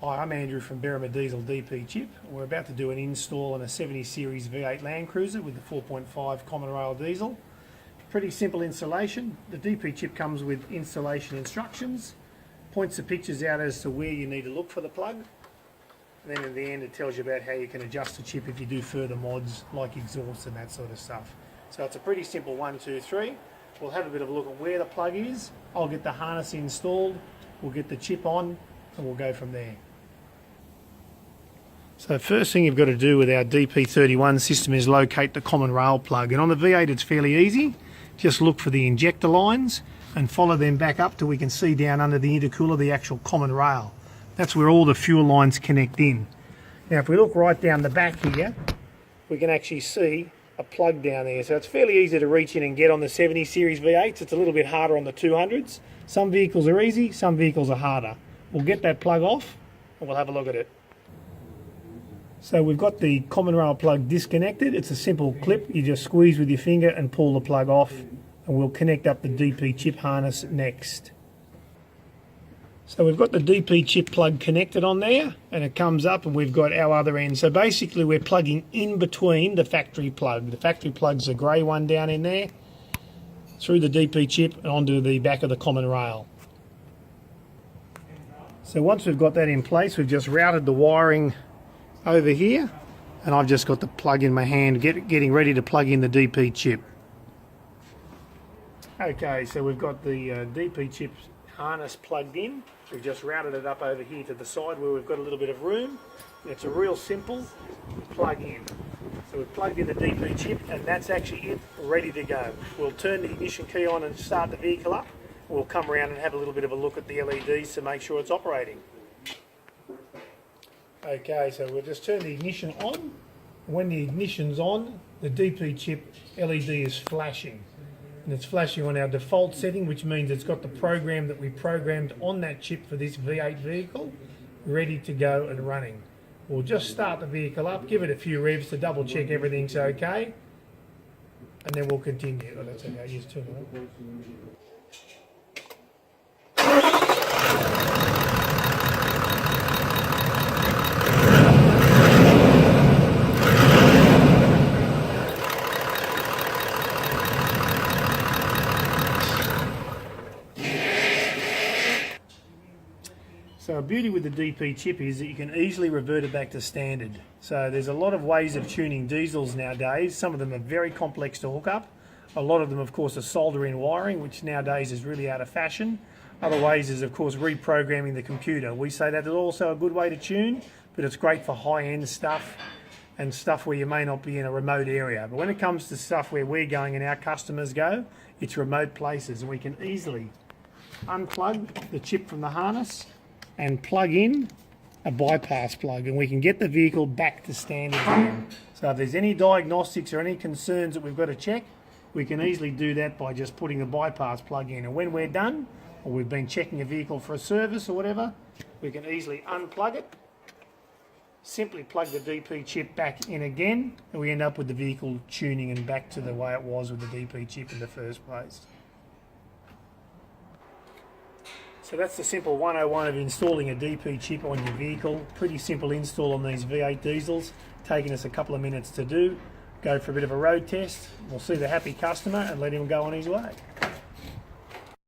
Hi, I'm Andrew from Berrima Diesel DPCHIP. We're about to do an install on a 70 series V8 Landcruiser with the 4.5 common rail diesel. Pretty simple installation. The DPCHIP comes with installation instructions, points the pictures out as to where you need to look for the plug, and then in the end it tells you about how you can adjust the chip if you do further mods like exhaust and that sort of stuff. So it's a pretty simple 1, 2, 3. We'll have a bit of a look at where the plug is. I'll get the harness installed, we'll get the chip on, and we'll go from there. So first thing you've got to do with our DP31 system is locate the common rail plug, and on the V8 it's fairly easy. Just look for the injector lines and follow them back up till we can see down under the intercooler the actual common rail. That's where all the fuel lines connect in. Now if we look right down the back here, we can actually see a plug down there. So it's fairly easy to reach in and get on the 70 series V8s. It's a little bit harder on the 200s. Some vehicles are easy, some vehicles are harder. We'll get that plug off and we'll have a look at it. So we've got the common rail plug disconnected. It's a simple clip. You just squeeze with your finger and pull the plug off, and we'll connect up the DPCHIP harness next. So we've got the DPCHIP plug connected on there, and it comes up and we've got our other end. So basically we're plugging in between the factory plug. The factory plug's the grey one down in there, through the DPCHIP and onto the back of the common rail. So once we've got that in place, we've just routed the wiring over here, and I've just got the plug in my hand getting ready to plug in the DPCHIP. Okay, so we've got the DPCHIP harness plugged in. We've just routed it up over here to the side where we've got a little bit of room. It's a real simple plug in. So we've plugged in the DPCHIP, and that's actually it, ready to go. We'll turn the ignition key on and start the vehicle up. We'll come around and have a little bit of a look at the LEDs to make sure it's operating. Okay, so we'll just turn the ignition on. When the ignition's on, the DPCHIP LED is flashing. And it's flashing on our default setting, which means it's got the program that we programmed on that chip for this V8 vehicle, ready to go and running. We'll just start the vehicle up, give it a few revs to double check everything's okay, and then we'll continue. Oh, that's okay, just turn it on. So a beauty with the DPCHIP is that you can easily revert it back to standard. So there's a lot of ways of tuning diesels nowadays. Some of them are very complex to hook up. A lot of them, of course, are solder-in wiring, which nowadays is really out of fashion. Other ways is, of course, reprogramming the computer. We say that is also a good way to tune, but it's great for high-end stuff and stuff where you may not be in a remote area. But when it comes to stuff where we're going and our customers go, it's remote places, and we can easily unplug the chip from the harness and plug in a bypass plug, and we can get the vehicle back to standard again. So if there's any diagnostics or any concerns that we've got to check, we can easily do that by just putting the bypass plug in. And when we're done, or we've been checking a vehicle for a service or whatever, we can easily unplug it, simply plug the DPCHIP back in again, and we end up with the vehicle tuning and back to the way it was with the DPCHIP in the first place. So that's the simple 101 of installing a DPCHIP on your vehicle. Pretty simple install on these V8 diesels, taking us a couple of minutes to do. Go for a bit of a road test. We'll see the happy customer and let him go on his way.